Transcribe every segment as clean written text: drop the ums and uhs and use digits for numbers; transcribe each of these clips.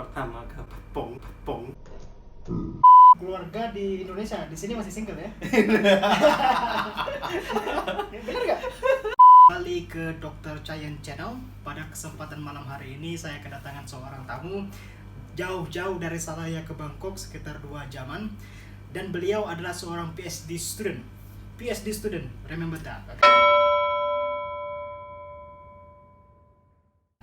pertama ke Pepong. Keluarga di Indonesia, di sini masih single ya? Bener nggak? Kembali ke Dr. Chayan Channel. Pada kesempatan malam hari ini saya kedatangan seorang tamu jauh-jauh dari Salaya ke Bangkok sekitar 2 jaman, dan beliau adalah seorang PhD student. PhD student, remember that,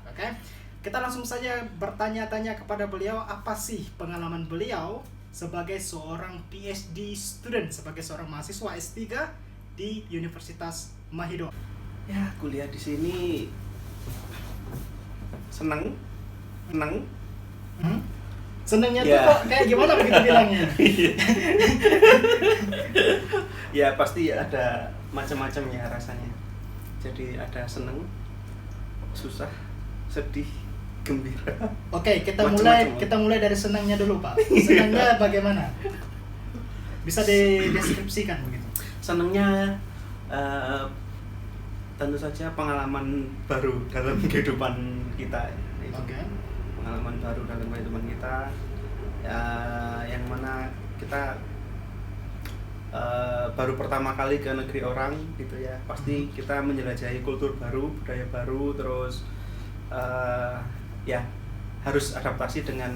okay? Kita langsung saja bertanya-tanya kepada beliau, apa sih pengalaman beliau sebagai seorang PhD student, sebagai seorang mahasiswa S3 di Universitas Mahidol. Ya, kuliah di sini seneng. Senengnya Ya. tuh kok kayak gimana begitu bilangnya? Ya pasti ada macam-macamnya rasanya. Jadi ada seneng, susah, sedih, gembira. Oke, kita Macam-macam. mulai dari senangnya dulu, Pak. Senangnya bagaimana? Bisa dideskripsikan begitu. Senengnya tentu saja pengalaman baru dalam kehidupan kita. Itu. Oke. Pengalaman baru dalam kehidupan kita, yang mana kita baru pertama kali ke negeri orang gitu ya. Pasti kita menjelajahi kultur baru, budaya baru, terus ya harus adaptasi dengan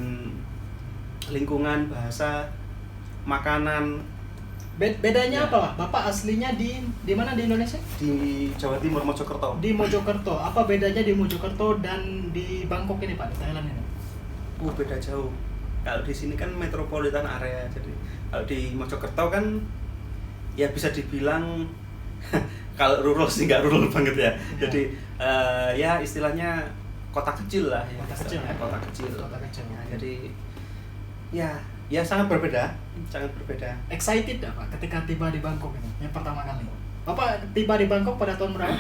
lingkungan, bahasa, makanan. Bedanya Ya. apa, Pak? Bapak aslinya di mana di Indonesia? Di Jawa Timur, Mojokerto. Di Mojokerto. Apa bedanya di Mojokerto dan di Bangkok ini, Pak, di Thailand ini? Beda jauh. Kalau di sini kan metropolitan area, jadi kalau di Mojokerto kan ya bisa dibilang kalau rural sih nggak rural banget ya. Jadi ya istilahnya kota kecil lah ya. Kota kecil ya? Kota kecil. Kota kecil. Ya, jadi ya sangat berbeda. Excited dah, Pak, ketika tiba di Bangkok ini yang pertama kali? Bapak tiba di Bangkok pada tahun berapa?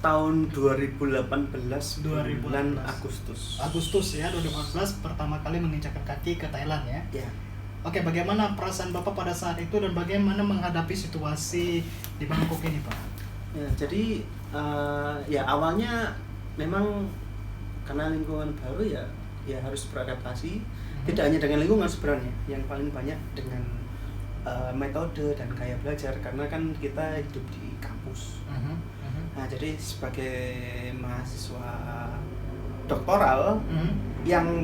Tahun 2018 bulan 2018. Agustus Ya, 2018 pertama kali menginjakkan kaki ke Thailand ya. ya. Oke, bagaimana perasaan Bapak pada saat itu dan bagaimana menghadapi situasi di Bangkok ini, Pak? Ya, jadi ya awalnya memang karena lingkungan baru ya harus beradaptasi. Tidak hanya dengan lingkungan sebenarnya, yang paling banyak dengan metode dan gaya belajar, karena kan kita hidup di kampus. Nah, jadi sebagai mahasiswa doktoral yang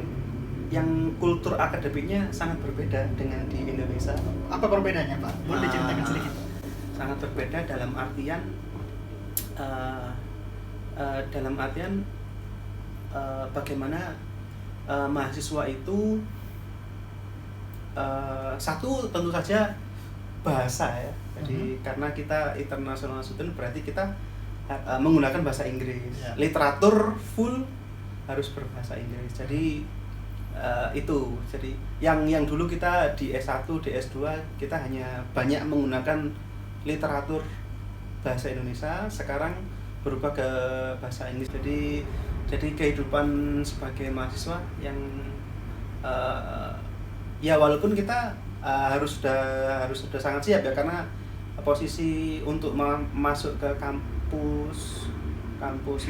kultur akademiknya sangat berbeda dengan di Indonesia. Apa perbedaannya, Pak? Boleh diceritakan sedikit? Sangat berbeda dalam artian bagaimana mahasiswa itu satu tentu saja bahasa ya. Jadi karena kita international student berarti kita menggunakan bahasa Inggris. Ya. Literatur full harus berbahasa Inggris. Jadi itu. Jadi yang dulu kita di S1, di S2 kita hanya banyak menggunakan literatur bahasa Indonesia, sekarang berubah ke bahasa Inggris. Jadi kehidupan sebagai mahasiswa yang ya walaupun kita harus sudah sangat siap ya, karena posisi untuk masuk ke kampus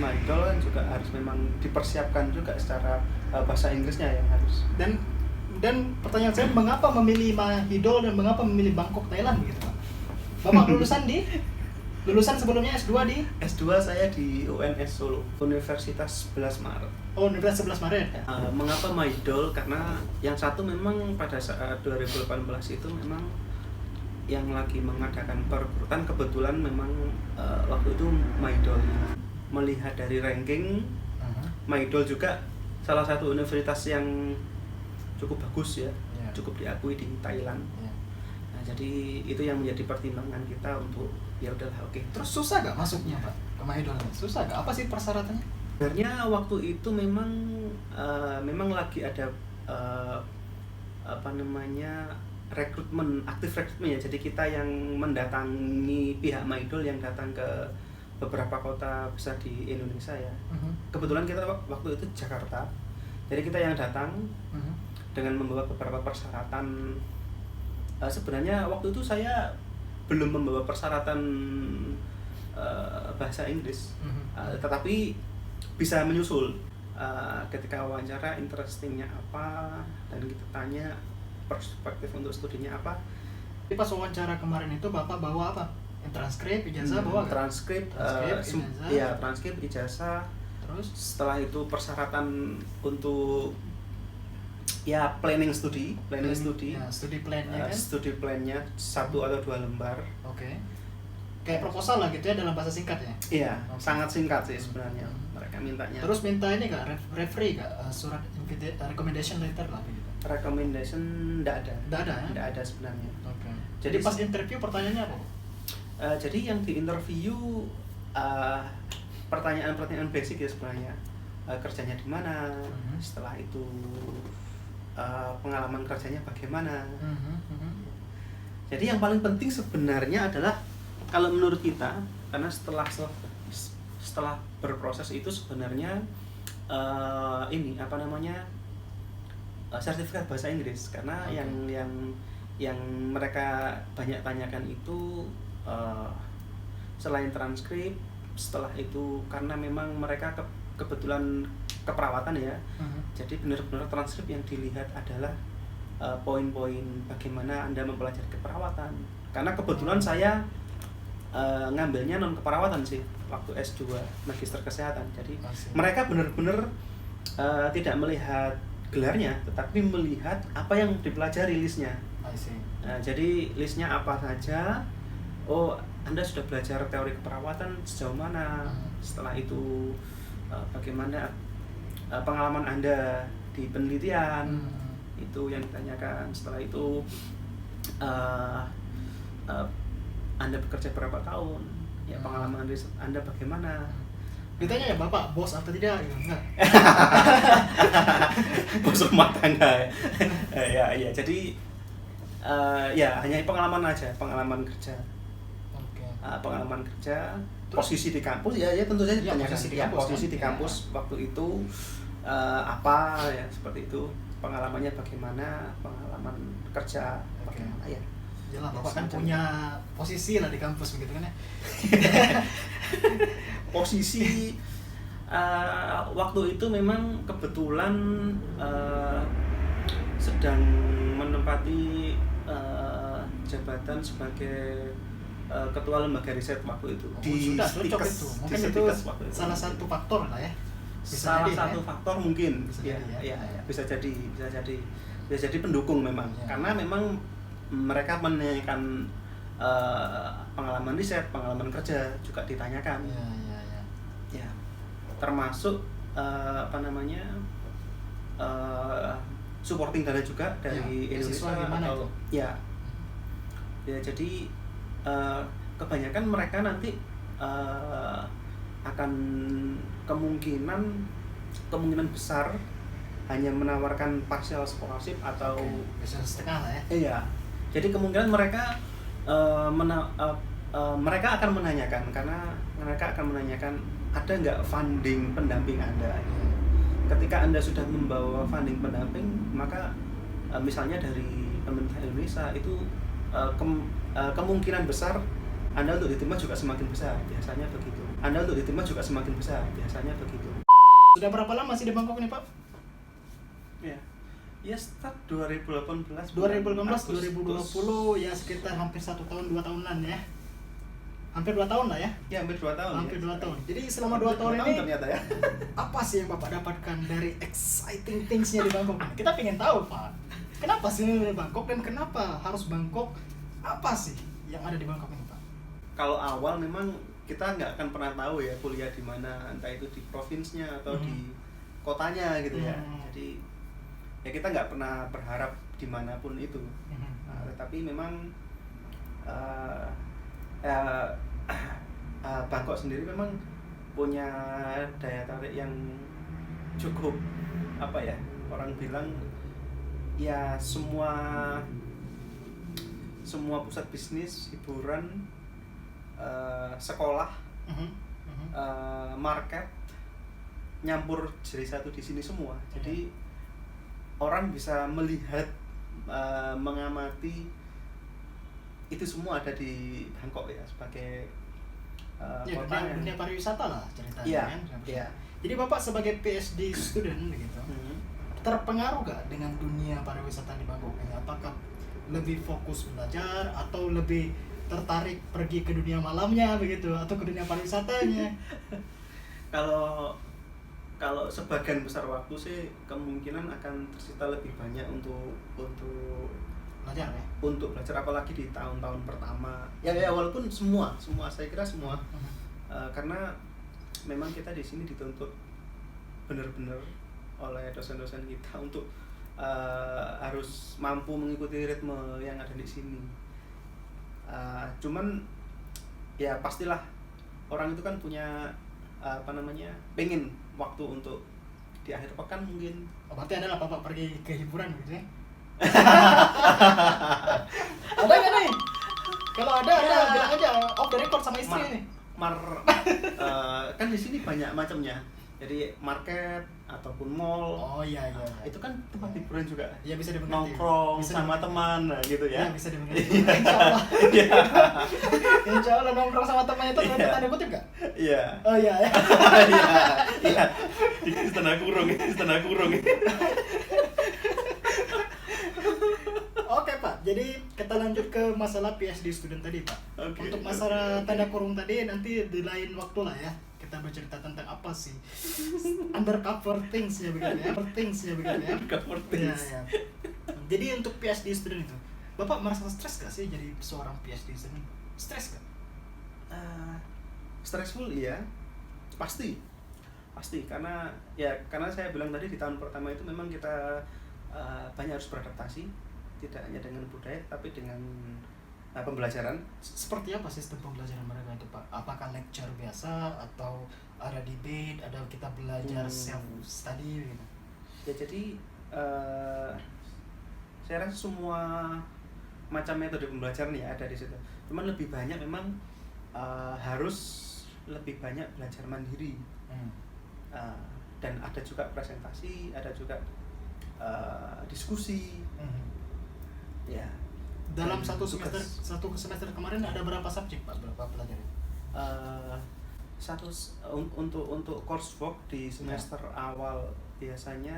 Mahidol kan juga harus memang dipersiapkan juga secara bahasa Inggrisnya ya harus. Dan pertanyaan saya, mengapa memilih Mahidol dan mengapa memilih Bangkok, Thailand begitu, Pak? Bapak lulusan sebelumnya S2 di S2 saya di UNS Solo, Universitas 11 Maret. Oh, Universitas 11 Maret. Mengapa Mahidol? Karena yang satu memang pada saat 2018 itu memang yang lagi mengadakan perekrutan, kebetulan memang waktu itu Mahidol. Melihat dari ranking, Mahidol juga salah satu universitas yang cukup bagus ya, cukup diakui di Thailand. Nah, jadi itu yang menjadi pertimbangan kita untuk ya udahlah, oke. Terus susah gak masuknya, Pak, ke Mahidol? Susah gak? Apa sih persyaratannya? Sebenarnya waktu itu memang lagi ada aktif rekrutmen ya. Jadi kita yang mendatangi pihak Mahidol yang datang ke beberapa kota besar di Indonesia ya. Kebetulan kita waktu itu Jakarta. Jadi kita yang datang dengan membawa beberapa persyaratan. Sebenarnya waktu itu saya belum membawa persyaratan bahasa Inggris, tetapi bisa menyusul ketika wawancara interestingnya apa, dan kita tanya perspektif untuk studinya apa. Jadi pas wawancara kemarin itu Bapak bawa apa? Transkrip, ijazah bawa nggak? Transkrip, ijazah. ya transkrip, ijazah. Terus Setelah itu persyaratan untuk ya planning studi, ya, studi plan-nya kan? studi plan-nya 1 atau 2 lembar. Oke. Kayak proposal lah gitu ya dalam bahasa singkat ya? Iya, Okay. sangat singkat sih sebenarnya mereka mintanya. Terus minta ini nggak, referee nggak, surat recommendation letter lah gitu? Recommendation enggak ada. Nggak ada ya? Enggak ada sebenarnya. Oke. Jadi Jadi pas interview pertanyaannya apa? Jadi yang di interview pertanyaan-pertanyaan basic ya sebenarnya. Kerjanya di mana, setelah itu pengalaman kerjanya bagaimana. Jadi yang paling penting sebenarnya adalah kalau menurut kita, karena setelah berproses itu sebenarnya ini apa namanya, sertifikat bahasa Inggris, karena Okay. yang mereka banyak tanyakan itu selain transkrip, setelah itu karena memang mereka kebetulan keperawatan ya, jadi benar-benar transkrip yang dilihat adalah poin-poin bagaimana Anda mempelajari keperawatan. Karena kebetulan saya ngambilnya non keperawatan sih waktu S2 Magister Kesehatan. Jadi mereka benar-benar tidak melihat gelarnya, tetapi melihat apa yang dipelajari listnya. Jadi listnya apa saja. Oh, Anda sudah belajar teori keperawatan sejauh mana? Setelah itu bagaimana pengalaman Anda di penelitian, itu yang ditanyakan. Setelah itu Anda bekerja berapa tahun, ya pengalaman riset Anda bagaimana. Ditanya ya Bapak, bos atau tidak? Enggak. Bos rumah tangga ya. Ya, jadi ya hanya pengalaman aja, pengalaman kerja. Pengalaman kerja, posisi di kampus ya tentu saja ditanyakan. Posisi di kampus waktu itu apa ya, seperti itu. Pengalamannya bagaimana, pengalaman kerja bagaimana ya. Jelas Bapak kan punya posisi lah di kampus begitu kan ya. Posisi waktu itu memang kebetulan sedang menempati jabatan sebagai ketua lembaga riset waktu itu. Sudah cocok itu. Mungkin itu salah satu faktor lah ya. Salah satu faktor mungkin. Bisa jadi pendukung memang. Ya. Karena memang mereka menanyakan pengalaman riset, pengalaman kerja juga ditanyakan. Ya. Termasuk apa namanya, supporting dana juga dari Indonesia atau ya. Jadi kebanyakan mereka nanti akan kemungkinan besar hanya menawarkan partial scholarship atau setengah lah ya. Iya. Jadi kemungkinan mereka mereka akan menanyakan, karena mereka akan menanyakan ada nggak funding pendamping Anda. Ketika Anda sudah membawa funding pendamping, maka misalnya dari pemerintah Indonesia itu kemungkinan besar Anda untuk diterima juga semakin besar, biasanya begitu. Sudah berapa lama sih di Bangkok ini Pak? Ya start 2018 2020 ya, sekitar hampir 1 tahun 2 tahunan ya. Hampir 2 tahun lah ya. Ya, hampir 2 tahun. Hampir 2 tahun. Jadi selama 2 tahun ini ternyata ya. Apa sih yang Bapak dapatkan dari exciting things-nya di Bangkok? Kita pengen tahu, Pak. Kenapa sih di Bangkok dan kenapa harus Bangkok? Apa sih yang ada di Bangkok ini, Pak? Kalau awal memang kita nggak akan pernah tahu ya kuliah di mana, entah itu di provinsinya atau di kotanya gitu ya. Jadi ya kita nggak pernah berharap dimanapun itu. Tetapi memang Bangkok sendiri memang punya daya tarik yang cukup, apa ya, orang bilang ya semua pusat bisnis, hiburan, sekolah, market nyampur jadi satu di sini semua. Jadi orang bisa melihat, mengamati itu semua ada di Bangkok ya, sebagai kota yang dunia pariwisata lah ceritanya kan. Jadi Bapak sebagai PhD student begitu, terpengaruh gak dengan dunia pariwisata di Bangkok ini? Apakah lebih fokus belajar atau lebih tertarik pergi ke dunia malamnya begitu atau ke dunia pariwisatanya? Kalau sebagian besar waktu sih kemungkinan akan tersita lebih banyak untuk Belajar ya? untuk belajar, apalagi di tahun-tahun pertama. Ya walaupun semua saya kira semua. Karena memang kita di sini dituntut benar-benar oleh dosen-dosen kita untuk harus mampu mengikuti ritme yang ada di sini. Cuman ya pastilah orang itu kan punya pengen waktu untuk di akhir pekan mungkin. Berarti adalah Bapak pergi ke hiburan gitu ya? Ada nggak nih? Kalau ada bilang aja off the record sama istri nih. Kan di sini banyak macamnya. Jadi market ataupun mall. Oh iya. Itu kan tempat hiburan juga. Iya bisa dimengerti. Nongkrong sama teman gitu ya. Iya bisa dimengerti. Insya Allah nongkrong sama teman itu tanda kutip nggak? Iya. Oh iya. Iya. Itu tanda kurung. Oke Pak, jadi kita lanjut ke masalah PhD student tadi Pak. Okay, Untuk masalah tanda kurung tadi nanti di lain waktu lah ya. Kita bercerita tentang apa sih undercover things ya begitu ya. Undercover things. Ya. Jadi untuk PhD student itu, Bapak merasa stres gak sih jadi seorang PhD student? Stres gak? Stressful iya, pasti karena saya bilang tadi di tahun pertama itu memang kita banyak harus beradaptasi, tidak hanya dengan budaya tapi dengan pembelajaran. Seperti apa sistem pembelajaran mereka itu Pak? Apakah lecture biasa atau ada debate, ada kita belajar self study gitu? Ya jadi saya rasa semua macam metode pembelajaran ya ada di situ. Cuman lebih banyak memang harus lebih banyak belajar mandiri. Dan ada juga presentasi, ada juga diskusi. Ya. Dalam satu semester kemarin ada berapa subjek Pak? Berapa pelajaran? Untuk coursework di semester awal biasanya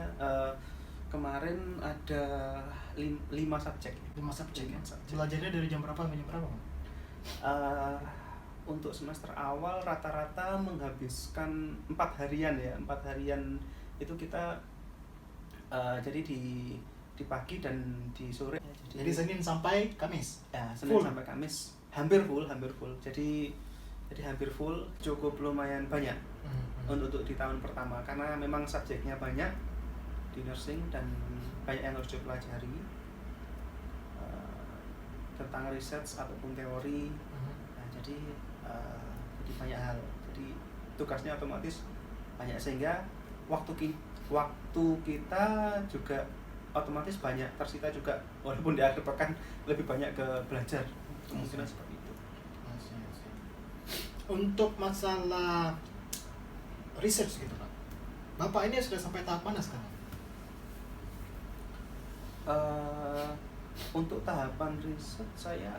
kemarin ada 5 subjek. 5 subjek ya? Belajarnya dari jam berapa sampai jam berapa Pak? Untuk semester awal rata-rata menghabiskan 4 harian ya. 4 harian itu kita jadi di pagi dan di sore. Jadi Senin sampai Kamis? Ya, Senin sampai Kamis hampir full. Jadi hampir full, cukup lumayan banyak untuk di tahun pertama karena memang subjeknya banyak di nursing dan banyak yang harus dipelajari tentang research ataupun teori. Jadi banyak hal. Jadi tugasnya otomatis banyak sehingga waktu kita juga otomatis banyak tersita juga, walaupun di akhir pekan lebih banyak ke belajar, kemungkinan seperti itu. Untuk masalah research gitu Pak, Bapak ini sudah sampai tahap mana sekarang? Untuk tahapan riset saya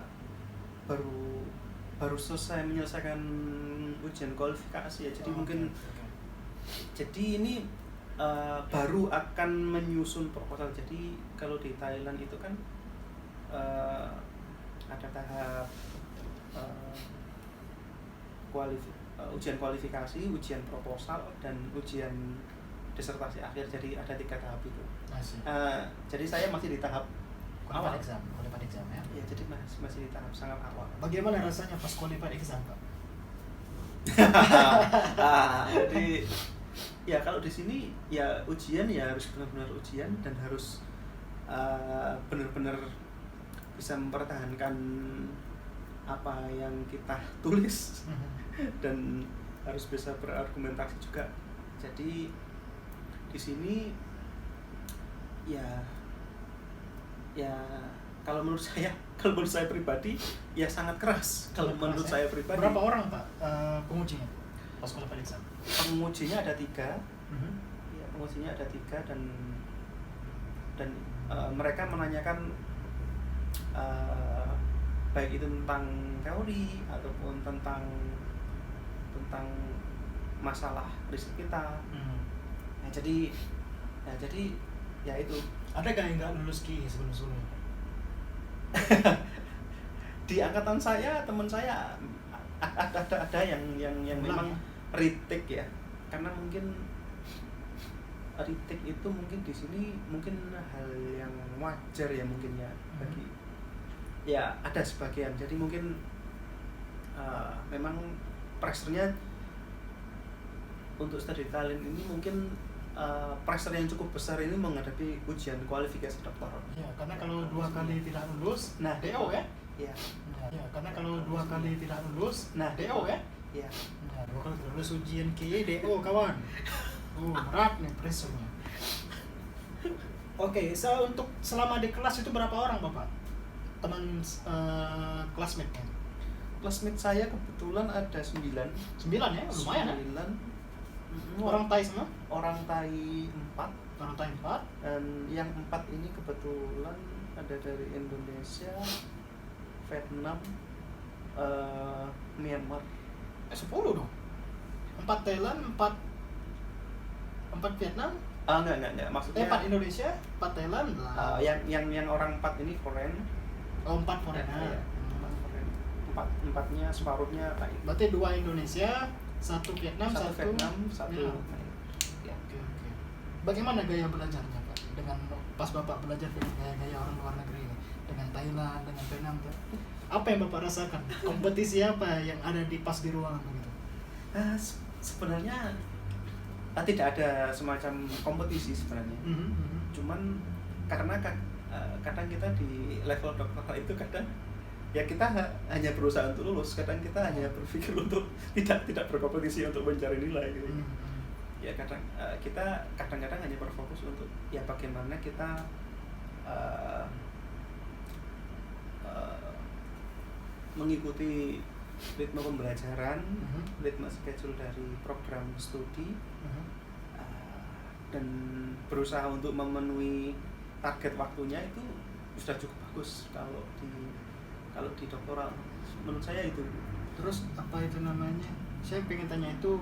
baru selesai menyelesaikan ujian kualifikasi ya, jadi mungkin jadi ini baru akan menyusun proposal. Jadi kalau di Thailand itu kan ada tahap ujian kualifikasi, ujian proposal, dan ujian disertasi akhir. Jadi ada 3 tahap itu. Jadi saya masih di tahap awal. Qualified exam ya? Ya, jadi masih di tahap sangat awal. Bagaimana rasanya pas qualified exam Pak? Jadi ya kalau di sini ya ujian ya harus benar-benar ujian dan harus benar-benar bisa mempertahankan apa yang kita tulis dan harus bisa berargumentasi juga. Jadi di sini ya kalau menurut saya pribadi ya sangat keras. Kalau menurut saya pribadi. Berapa orang Pak pengujinya pas qualified exam? Pengujinya ada 3. Ya, pengujinya ada 3 dan mereka menanyakan baik itu tentang teori ataupun tentang masalah riset kita. Nah, jadi ya itu. Ada gak yang nggak lulus ki sebelum-sebelumnya? Di angkatan saya, teman saya ada yang memang retake ya, karena mungkin retake itu mungkin di sini mungkin hal yang wajar ya mungkin ya bagi ya ada sebagian. Jadi mungkin memang pressure-nya untuk studi talent ini mungkin pressure yang cukup besar ini menghadapi ujian kualifikasi doktoral. Ya, karena kalau 2 kali tidak lulus, nah DO ya. Ya. Ya, karena kalau 2 kali tidak lulus, nah DO ya. Ya. Nah, 2 kali tidak lulus ujian KI DO kawan. Berat nih pressure-nya. Oke, untuk selama di kelas itu berapa orang Bapak? Teman classmate-nya? Classmate saya kebetulan ada 9 9 ya, lumayan ya. 9. Orang Thai semua? Orang Thai 4. Orang Thai 4. Dan yang 4 ini kebetulan ada dari Indonesia, Vietnam, Myanmar. 10 dong. 4 Thailand, 4 Vietnam. Enggak. Maksudnya 4 Indonesia, 4 Thailand. Yang orang 4 ini foreign. Oh, 4 foreign. Ya, 4 foreign. 4-4-nya separuhnya Thai. Berarti 2 Indonesia, 1 Vietnam, 1 Vietnam, 1 ya. Oke. Bagaimana gaya belajarnya Pak? Dengan pas Bapak belajar dengan gaya-gaya orang luar negeri dengan Thailand, dengan Vietnam tuh. Apa yang Bapak rasakan? Kompetisi apa yang ada di ruangan begitu? Sebenarnya tidak ada semacam kompetisi sebenarnya. Cuman karena kadang kita di level doktoral itu kadang ya kita hanya berusaha untuk lulus, kadang kita hanya berpikir untuk tidak berkompetisi untuk mencari nilai gitu. Ya kadang kita kadang-kadang hanya berfokus untuk ya bagaimana kita mengikuti ritme pembelajaran, ritme schedule dari program studi, dan berusaha untuk memenuhi target waktunya itu sudah cukup bagus kalau di doktoral. Menurut saya itu. Terus apa itu namanya? Saya pengen tanya itu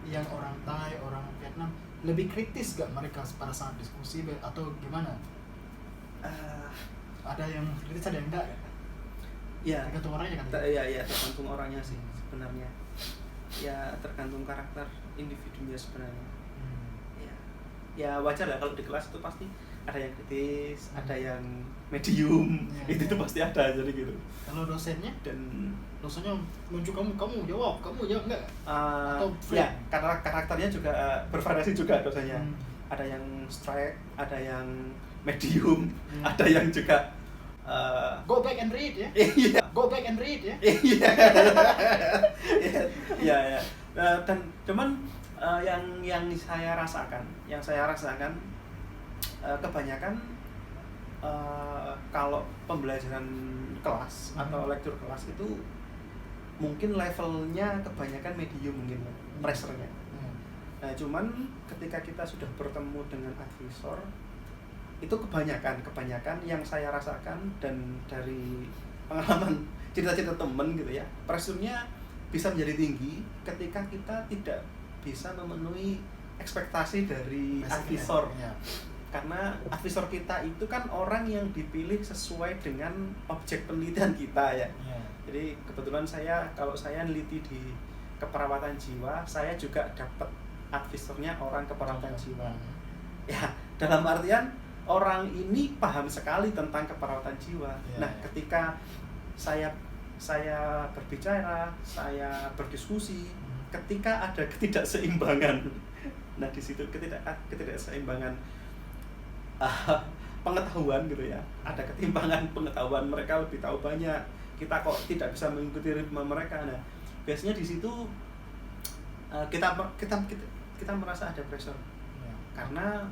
yang orang Thai, orang Vietnam lebih kritis gak mereka pada saat diskusi atau gimana? Ada yang kritis, ada yang enggak ya? Ya, tergantung orangnya kan? Ya, tergantung orangnya sih sebenarnya. Ya, tergantung karakter individunya sebenarnya. Ya wajar lah kalau di kelas itu pasti ada yang kritis, ada yang medium, itu pasti ada jadi gitu. Kalau dosennya? Dan dosennya nunjuk kamu jawab enggak? Atau ya karakternya juga bervariasi juga dosennya. Ada yang strike, ada yang medium, ada yang juga go back and read ya. Iya. Go back and read ya. Iya. Iya. Dan cuman yang saya rasakan kebanyakan kalau pembelajaran kelas atau lecture kelas itu mungkin levelnya kebanyakan medium mungkin pressure-nya. Nah, cuman ketika kita sudah bertemu dengan advisor itu kebanyakan yang saya rasakan dan dari pengalaman cerita-cerita temen gitu ya, pressure-nya bisa menjadi tinggi ketika kita tidak bisa memenuhi ekspektasi dari advisor. Karena advisor kita itu kan orang yang dipilih sesuai dengan objek penelitian kita ya. Jadi kebetulan kalau saya neliti di keperawatan jiwa, saya juga dapat advisornya orang keperawatan jiwa. Ya, dalam artian orang ini paham sekali tentang keperawatan jiwa. Nah, ketika saya berbicara, saya berdiskusi, ketika ada ketidakseimbangan, nah di situ ketidakseimbangan pengetahuan gitu ya, ada ketimpangan pengetahuan, mereka lebih tahu banyak, kita kok tidak bisa mengikuti ritme mereka. Nah biasanya di situ kita merasa ada pressure karena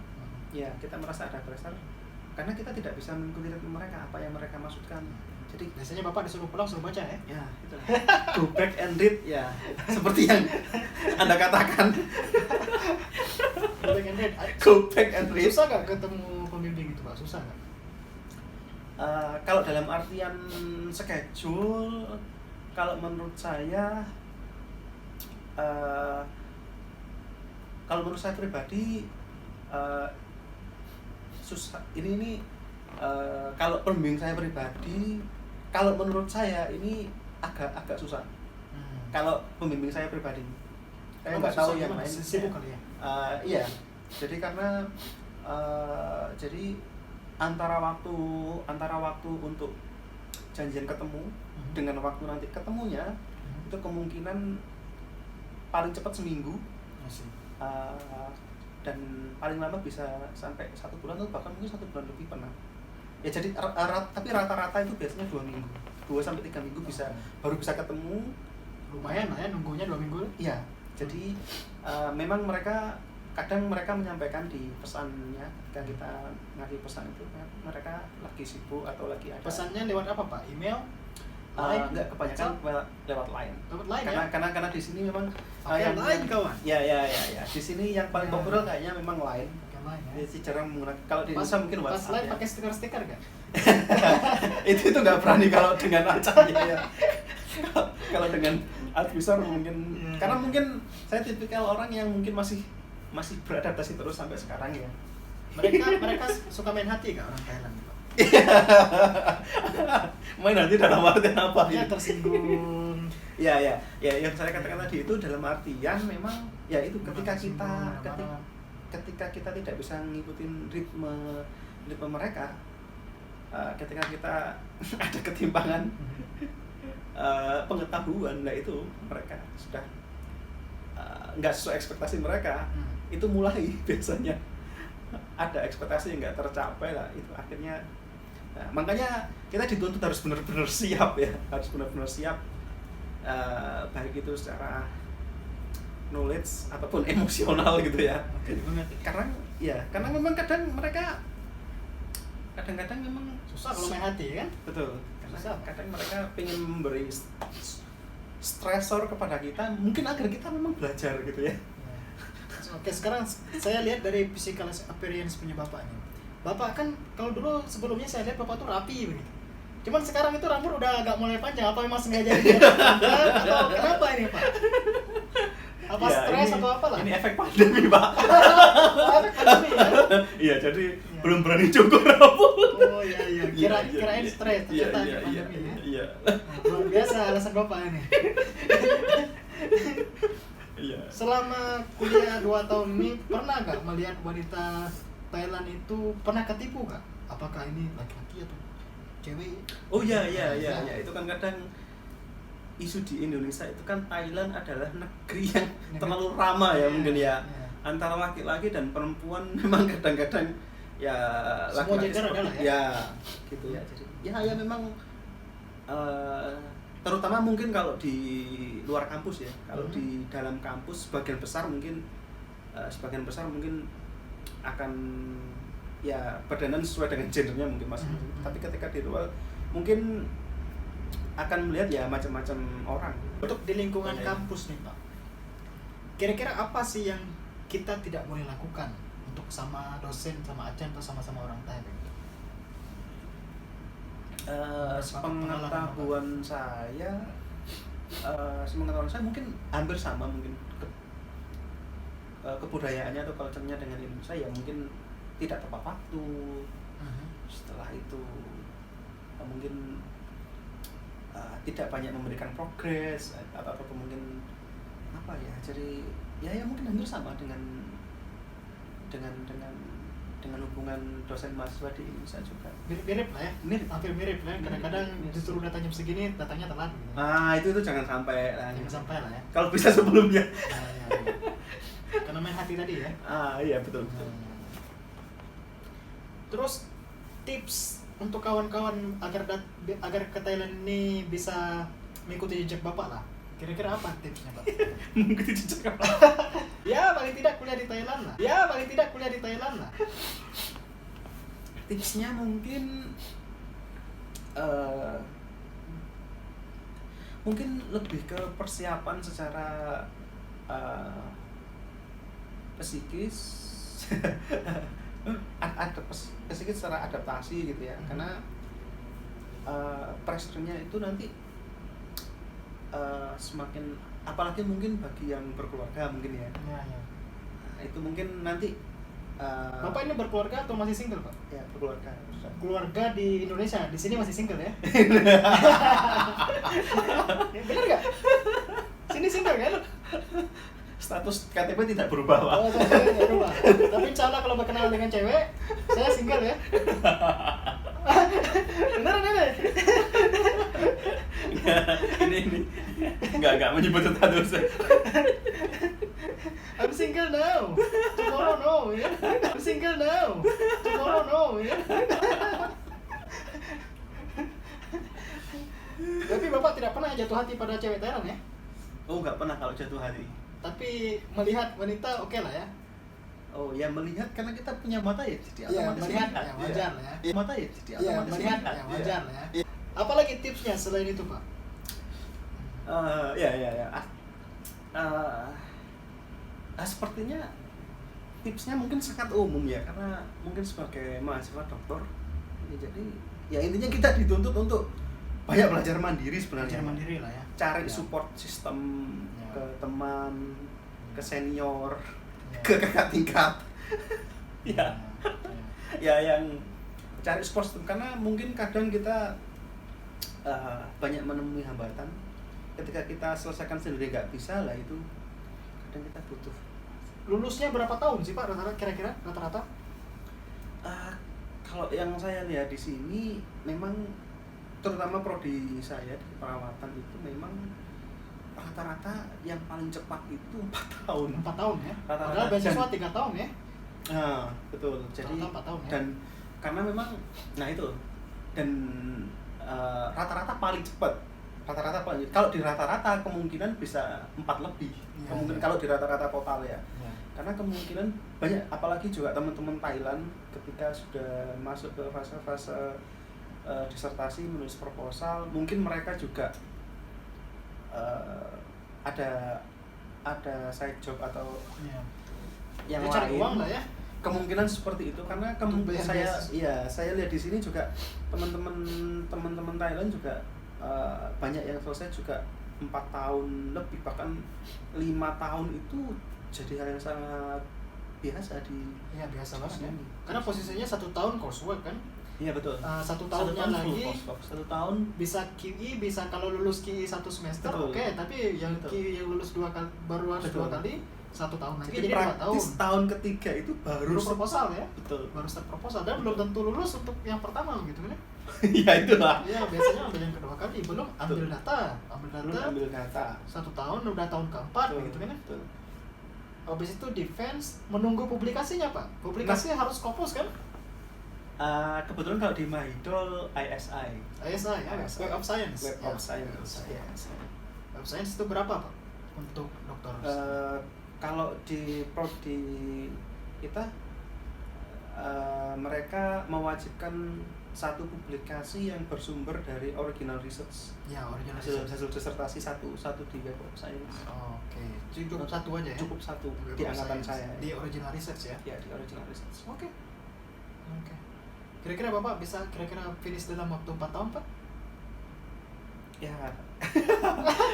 ya kita merasa ada pressure karena kita tidak bisa mengikuti ritme mereka, apa yang mereka maksudkan. Jadi biasanya Bapak disuruh pulang suruh baca ya? Ya, itu. Go back and read ya, seperti yang Anda katakan. Go back and read. Go back and read. Susah nggak ketemu pembimbing itu Pak? Susah nggak? Kalau dalam artian schedule, kalau menurut saya kalau menurut saya pribadi susah ini kalau pembimbing saya pribadi, kalau menurut saya ini agak susah. Kalau pembimbing saya pribadi, saya nggak tahu yang lain. Sibuk kali ya. Iya, jadi karena jadi antara waktu untuk janjian ketemu dengan waktu nanti ketemunya itu kemungkinan paling cepat seminggu. Dan paling lama bisa sampai 1 bulan atau bahkan mungkin 1 bulan lebih pernah. Ya jadi tapi rata-rata itu biasanya 2 minggu, 2 sampai 3 minggu baru bisa ketemu. Lumayan lah ya nunggunya 2 minggu. Iya. Jadi memang kadang mereka menyampaikan di pesannya ketika kita ngasih pesan itu mereka lagi sibuk atau lagi ada. Pesannya lewat apa Pak? Email? Enggak, kebanyakan lewat line. Lewat line karena di sini memang yang line kawan. Ya. Di sini yang paling populer kayaknya memang line. Ya. Jadi jarang menggunakan. Kalau di Indonesia mungkin WhatsApp. Pas line pakai stiker-stiker kan? itu nggak berani kalau dengan acaranya ya. Kalau dengan advisor mungkin karena mungkin saya tipikal orang yang mungkin masih beradaptasi terus sampai sekarang ya. Mereka suka main hati kan orang Thailand, Pak? Main hati dalam artian apa? Ya tersinggung. Ya yang saya katakan tadi itu dalam artian memang ya itu ketika kita tidak bisa ngikutin ritme mereka, ketika kita ada ketimpangan pengetahuan, nah itu mereka sudah nggak sesuai ekspektasi mereka, itu mulai biasanya ada ekspektasi yang nggak tercapai lah, itu akhirnya makanya kita dituntut harus benar-benar siap ya, baik itu secara knowledge ataupun emosional gitu ya. Karena memang kadang-kadang memang susah kalau main hati kan? Betul. Karena kadang mereka pengen memberi stresor kepada kita, mungkin agar kita memang belajar gitu ya. Oke, sekarang saya lihat dari physical appearance punya Bapak nih. Bapak kan kalau dulu sebelumnya saya lihat Bapak tuh rapi begitu. Cuman sekarang itu rambut udah agak mulai panjang. Apa memang sengaja dia panjang atau kenapa ini Pak? Apa ya, stres atau apalah? Ini efek pandemi Pak. Efek pandemi ya? Iya, jadi belum berani cukur rambut. Oh iya. Kirain stres, ternyata pandemi ya. Iya. Luar biasa alasan Bapak ini. Iya. Selama kuliah 2 tahun ini pernah nggak melihat wanita Thailand itu pernah ketipu nggak? Apakah ini laki-laki atau cewek? Oh iya. Itu kan kadang isu di Indonesia itu kan Thailand adalah negeri yang terlalu ramah ya mungkin ya. Antara laki-laki dan perempuan memang kadang-kadang ya semua gender adalah ya gitu ya. Jadi ya memang terutama mungkin kalau di luar kampus ya. Kalau di dalam kampus sebagian besar mungkin akan ya berdandan sesuai dengan gendernya mungkin masing-masing. Tapi ketika di luar mungkin akan melihat ya macam-macam orang. Untuk di lingkungan kampus nih Pak, kira-kira apa sih yang kita tidak boleh lakukan untuk sama dosen, sama acan, atau sama-sama orang Thailand? Sepengetahuan saya mungkin hampir sama, mungkin kebudayaannya atau culture-nya dengan Indonesia ya mungkin tidak tepat waktu. Setelah itu mungkin tidak banyak memberikan progres atau mungkin apa ya, jadi ya mungkin hampir sama dengan hubungan dosen mahasiswa di Indonesia juga. Mirip lah ya. Hampir mirip lah. Kadang-kadang disuruh datang jam segini, datangnya telat gitu. Itu jangan sampai lah. Jangan sampai lah ya. Kalau bisa sebelumnya. Ya. Karena main hati tadi ya. Iya betul. Terus tips untuk kawan-kawan agar ke Thailand ini bisa mengikuti jejak Bapak lah. Kira-kira apa tipsnya Pak? Mengikuti jejak apa? Ya paling tidak kuliah di Thailand lah. Tipsnya mungkin lebih ke persiapan secara psikis psikis secara adaptasi gitu ya. Karena pressure-nya itu nanti semakin, apalagi mungkin bagi yang berkeluarga mungkin ya. itu mungkin nanti Bapak ini berkeluarga atau masih single, Pak? ya berkeluarga. Keluarga di Indonesia, di sini masih single ya? Bener nggak? Sini single kan? Status KTP tidak berubah, Pak. Oh, saya nggak berubah. Tapi insya Allah kalau berkenalan dengan cewek, saya single ya. Beneran ini? ini enggak menyebut status. I'm single now. Tomorrow no, ya. I'm single now. Tomorrow no, ya. Tapi Bapak tidak pernah jatuh hati pada cewek Thailand ya? Oh, nggak pernah kalau jatuh hati. Tapi melihat wanita oke lah ya? Oh, ya melihat karena kita punya mata ya, jadi Iya, otomatis melihat melihat. ya, wajar lah ya. Iya, mata ya, jadi Iya, otomatis melihat melihat. ya, wajar Iya. lah ya. Apalagi tipsnya selain itu, Pak? Ya. Sepertinya tipsnya mungkin sangat umum ya, karena mungkin sebagai mahasiswa dokter, ya, jadi ya intinya kita dituntut untuk banyak belajar mandiri sebenarnya. Belajar mandiri lah ya. Cari Ya. support sistem Ya. ke teman, ke senior, Ya. ke kakak tingkat. Ya. Ya. Ya yang cari support system, karena mungkin kadang kita banyak menemui hambatan ketika kita selesaikan sendiri nggak bisa lah, itu kadang kita butuh. Lulusnya berapa tahun sih, Pak, rata-rata kira-kira rata-rata? Kalau yang saya lihat di sini memang terutama prodi saya di perawatan itu memang rata-rata yang paling cepat itu 4 tahun. 4 tahun ya? Rata-rata. Padahal beasiswa Dan- 3 tahun ya? Nah, betul. Jadi Rata-rata 4 tahun ya? dan karena memang nah itu dan rata-rata paling cepat. Rata-rata paling. Kalau di rata-rata kemungkinan bisa 4 lebih. Ya, Kemungkinan ya. kalau di rata-rata total ya. Ya. Karena kemungkinan banyak, apalagi juga teman-teman Thailand ketika sudah masuk ke fase-fase disertasi, menulis proposal, mungkin mereka juga ada side job atau Ya. yang Dia cari lain. uang lah ya? Kemungkinan seperti itu, karena Untuk bayar saya lihat di sini juga teman-teman Thailand juga banyak yang selesai juga 4 tahun lebih, bahkan 5 tahun itu jadi hal yang sangat biasa di Iya, biasa banget ya. sini. Karena posisinya 1 tahun coursework kan? Iya betul. 1 tahunnya lagi full course. 1 tahun bisa QI, bisa kalau lulus QI 1 semester Betul. oke, tapi yang Betul. QI yang lulus 2 kali baru harus Betul. 2 kali 1 tahun lagi, jadi jadi 2 tahun. praktis tahun ketiga itu Baru proposal ya? Betul. Baru start proposal dan belum tentu lulus untuk yang pertama gitu kan? Ya itulah. Iya, biasanya ambil yang kedua kali, belum ambil Betul. data, Belum ambil data. 1 tahun udah tahun keempat Betul. gitu kan ya? Betul. Habis itu defense menunggu publikasinya, Pak. Publikasinya harus Scopus kan? Kebetulan kalau di Mahidol ISI. ISI ya, ISI. Web of Science. Web Ya, of Science. ya. Ya. Web Science itu berapa, Pak? Untuk dokter? Kalau di prodi kita mereka mewajibkan satu publikasi yang bersumber dari original research, Ya, original hasil disertasi satu di Web of Science. Oke, jadi cukup satu aja ya? Cukup satu Web di of angkatan Science. saya. Di original research ya? Ya, di original research. Oke. Oke. Kira-kira Bapak bisa finish dalam waktu 4 tahun, Pak? Ya.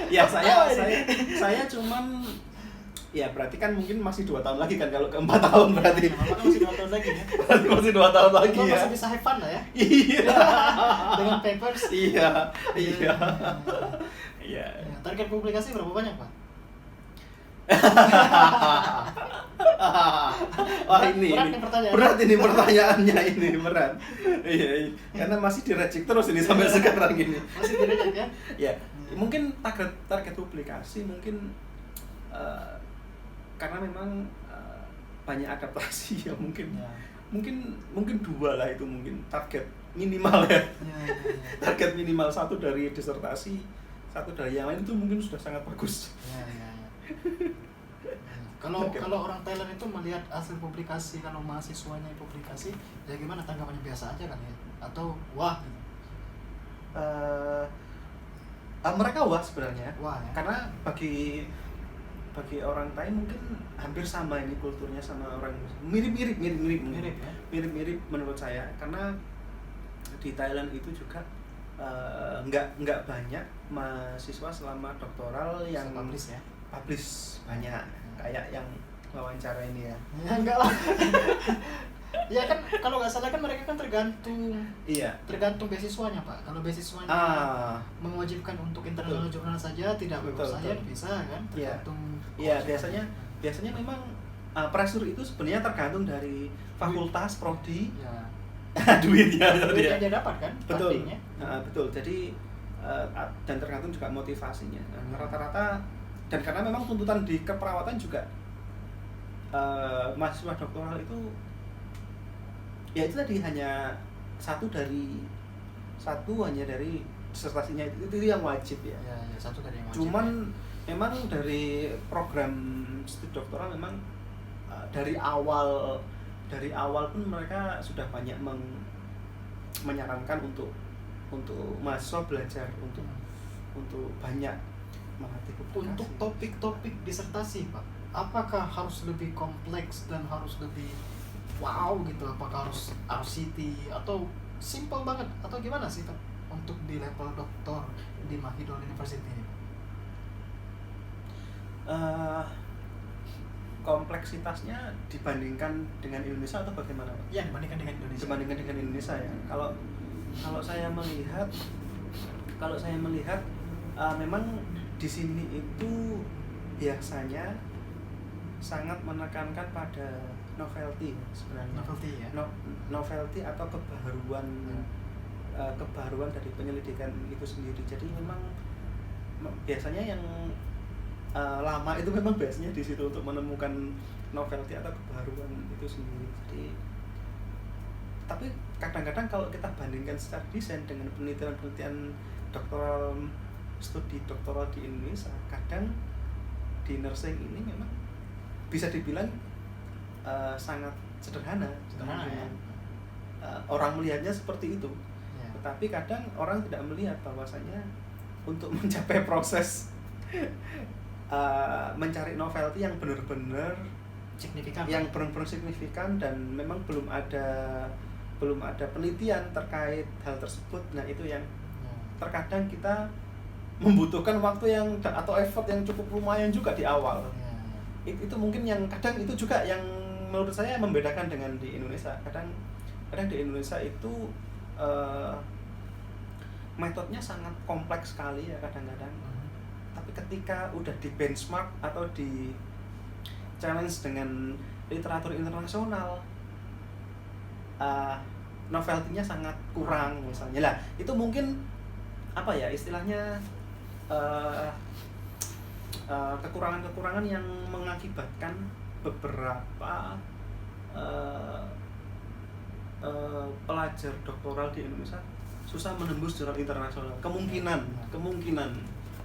Ya saya cuman ya berarti kan mungkin masih 2 tahun lagi kan kalau ke 4 tahun berarti. Bapak kan masih 2 tahun lagi ya? Berarti masih 2 tahun lagi Bapak ya. masih bisa have fun lah ya? Iya. Dengan papers? Iya. Iya. Iya. Ya, target publikasi berapa banyak, Pak? Wah ini Berat nih pertanyaannya. berat ini pertanyaannya ini berat. Iya, karena masih direject terus ini sampai sekarang ini. Masih direject ya? Ya, mungkin target publikasi mungkin karena memang banyak adaptasi ya mungkin. Ya. Mungkin 2 lah itu mungkin target minimal ya. Ya. Target minimal 1 dari disertasi, 1 dari yang lain itu mungkin sudah sangat bagus. Ya. Kalau Oke. kalau orang Thailand itu melihat hasil publikasi, kalau mahasiswanya publikasi, ya gimana tanggapannya, biasa aja kan ya? Atau wah, gitu. Mereka wah sebenarnya. Wah ya? Karena bagi orang Thai mungkin hampir sama ini kulturnya sama orang mirip Mirip ya? mirip menurut saya, karena di Thailand itu juga nggak banyak mahasiswa selama doktoral yang Publish ya? publish banyak, kayak yang wawancara ini ya. Ya enggak lah. Ya kan kalau nggak salah kan mereka kan Iya. tergantung beasiswanya Pak. Kalau beasiswanya mewajibkan untuk internasional jurnal saja, tidak web of science bisa kan? Tergantung. Iya, biasanya memang pressure itu sebenarnya tergantung dari fakultas, prodi, duitnya dia dapat kan? Betul. Betul. Jadi dan tergantung juga motivasinya. Rata-rata dan karena memang tuntutan di keperawatan juga mahasiswa doktoral itu ya itu tadi hanya satu dari disertasinya itu yang wajib ya. Ya, satu dari yang wajib. Cuman memang dari program studi doktoral memang dari awal pun mereka sudah banyak menyarankan untuk mahasiswa belajar untuk banyak melatih publikasi. Untuk topik-topik disertasi Pak, apakah harus lebih kompleks dan harus lebih wow gitu? Apakah harus RCT atau simple banget atau gimana sih Pak untuk di level doktor di Mahidol University ini? Kompleksitasnya dibandingkan dengan Indonesia atau bagaimana Pak? Ya, dibandingkan dengan Indonesia. Dibandingkan dengan Indonesia ya. Kalau saya melihat memang di sini itu biasanya sangat menekankan pada novelty sebenarnya. Novelty ya. Novelty atau kebaruan dari penyelidikan itu sendiri. Jadi memang biasanya yang lama itu memang biasanya di situ untuk menemukan novelty atau kebaruan itu sendiri. Jadi tapi kadang-kadang kalau kita bandingkan secara desain dengan penelitian studi doktoral di Indonesia, kadang di nursing ini memang bisa dibilang sangat sederhana ya. Orang melihatnya seperti itu Ya. Tetapi kadang orang tidak melihat bahwasanya untuk mencapai proses mencari novelty yang benar-benar signifikan dan memang belum ada penelitian terkait hal tersebut. Nah itu yang terkadang kita membutuhkan waktu atau effort yang cukup lumayan juga di awal. Itu mungkin yang kadang itu juga yang menurut saya membedakan dengan di Indonesia. Kadang di Indonesia itu metodenya sangat kompleks sekali ya kadang-kadang. Tapi ketika udah di benchmark atau di challenge dengan literatur internasional, novelty-nya sangat kurang misalnya. Lah, itu mungkin apa ya istilahnya kekurangan-kekurangan yang mengakibatkan beberapa pelajar doktoral di Indonesia susah menembus jurnal internasional. Kemungkinan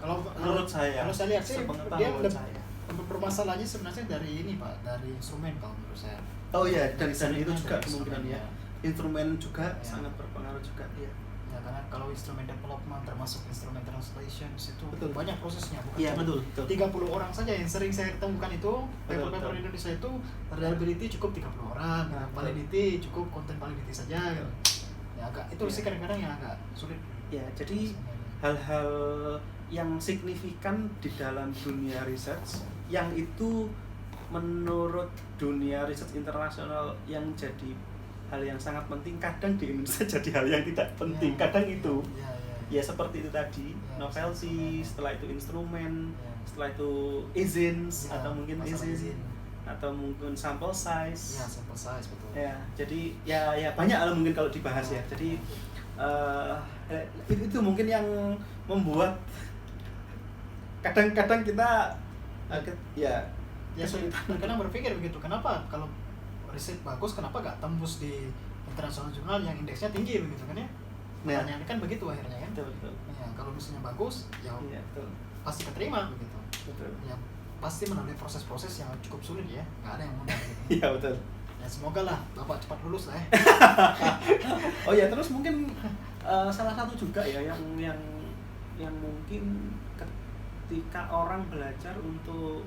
kalau menurut saya, kalau saya lihat sih dia saya bermasalahnya sebenarnya dari ini Pak, dari instrumen kalau menurut saya. Oh iya, dan itu juga kemungkinan ya. Instrumen juga ya. Sangat berpengaruh juga ya. Ya karena kalau instrumen development termasuk instrumen translation itu betul. Banyak prosesnya, bukan ya, cuma betul. 30 orang saja yang sering saya temukan itu. Paper-paper di Indonesia itu reliability cukup 30 orang, validity cukup content validity saja gitu. Ya agak itu sih kadang-kadang yang agak sulit. Ya, jadi hal-hal yang signifikan di dalam dunia research yang itu menurut dunia research internasional yang jadi hal yang sangat penting, kadang di Indonesia jadi hal yang tidak penting. Kadang itu ya seperti itu tadi, novelty, setelah itu instrumen, setelah itu izin atau mungkin izin atau mungkin sample size. Ya, sample size betul. Ya, jadi ya banyak hal mungkin kalau dibahas ya. Jadi itu mungkin yang membuat kadang-kadang kita kadang berpikir begitu, kenapa kalau riset bagus kenapa gak tembus di internasional jurnal yang indeksnya tinggi begitu kan ya? Pertanyaannya kan begitu akhirnya kan? Betul. Ya, kalau misalnya bagus ya betul. Pasti keterima begitu. Betul. Ya pasti melalui proses-proses yang cukup sulit ya, nggak ada yang mudah gitu. Iya betul. Ya semoga lah Bapak cepat lulus lah ya. Oh ya, terus mungkin salah satu juga ya yang mungkin ketika orang belajar untuk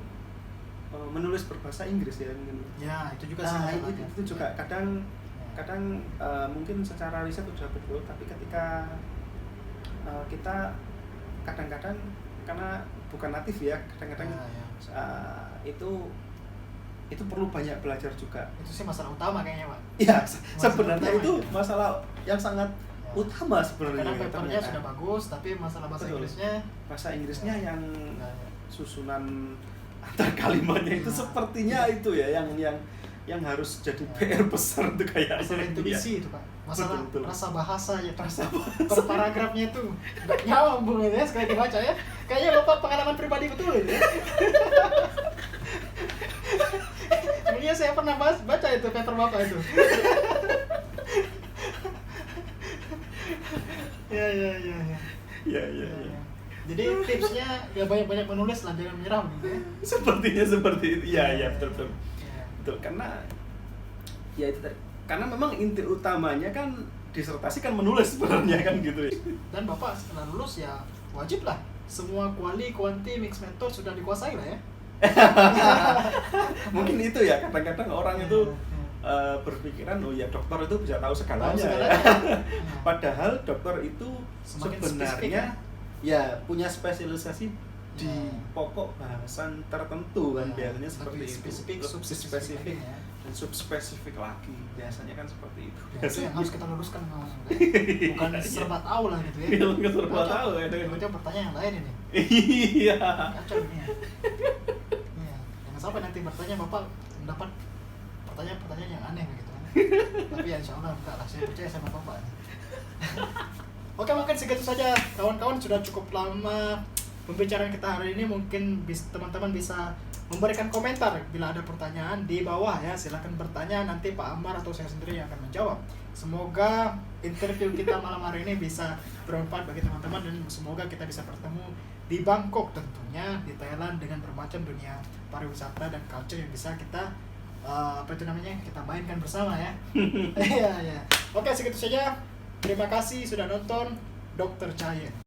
menulis berbahasa Inggris ya mungkin. Ya itu juga sih. Itu juga kadang mungkin secara riset sudah betul, tapi ketika kita kadang-kadang karena bukan natif ya, kadang-kadang itu itu perlu banyak belajar juga. Itu sih masalah utama kayaknya, Pak. Ya, Masalah sebenarnya utama itu ya. masalah yang sangat Ya. utama sebenarnya. Karena papernya ternyata. sudah bagus, tapi masalah bahasa Betul. Inggrisnya Bahasa Inggrisnya Ya. yang Nah, ya. susunan antar kalimatnya itu Nah. sepertinya itu ya yang harus jadi Ya. PR besar tuh kayaknya. Masalah intuisi itu, Pak. Masalah Betul, betul. rasa bahasa ya. Rasa Per paragrafnya itu nggak nyambung gitu ya sekali dibaca ya. Kayaknya Bapak pengalaman pribadi betul gitu ya. Sebenarnya saya pernah baca itu paper Bapak itu. Ya. Ya, ya, ya. Jadi tipsnya ya banyak-banyak menulis lah, jangan menyerah gitu ya. Sepertinya seperti itu. Ya, betul. Ya. Betul, karena ya itu tadi. Karena memang inti utamanya kan disertasi kan menulis sebenarnya kan gitu ya. Dan Bapak setelah lulus ya wajib lah semua kuali, kuanti, mix method sudah dikuasai lah ya. Mungkin itu ya kadang-kadang orang itu berpikiran oh ya dokter itu bisa tahu segalanya. Ya. Padahal dokter itu Semakin sebenarnya spesifik, ya punya spesialisasi di Ya. pokok bahasan tertentu kan biasanya seperti lebih itu. spesifik, Lebih subspesifik spesifik ya. dan subspesifik lagi biasanya kan seperti itu. Ya, itu yang harus kita luruskan bukan Iya. serba tahu lah gitu ya. Iya, bukan serba Kacau. tahu ya. Tiba-tiba pertanyaan yang lain ini. Iya. Kacau ini ya. Iya. Jangan sampai nanti bertanya Bapak mendapat pertanyaan-pertanyaan yang aneh gitu kan. Tapi ya insya Allah enggak lah, saya percaya sama Bapak. Oke, mungkin segitu saja kawan-kawan, sudah cukup lama pembicaraan kita hari ini. Mungkin teman-teman bisa memberikan komentar bila ada pertanyaan di bawah ya. Silahkan bertanya, nanti Pak Amar atau saya sendiri yang akan menjawab. Semoga interview kita malam hari ini bisa bermanfaat bagi teman-teman, dan semoga kita bisa bertemu di Bangkok tentunya, di Thailand, dengan bermacam dunia pariwisata dan culture yang bisa kita kita mainkan bersama ya. Iya. Oke, segitu saja. Terima kasih sudah nonton Dr. Chayen.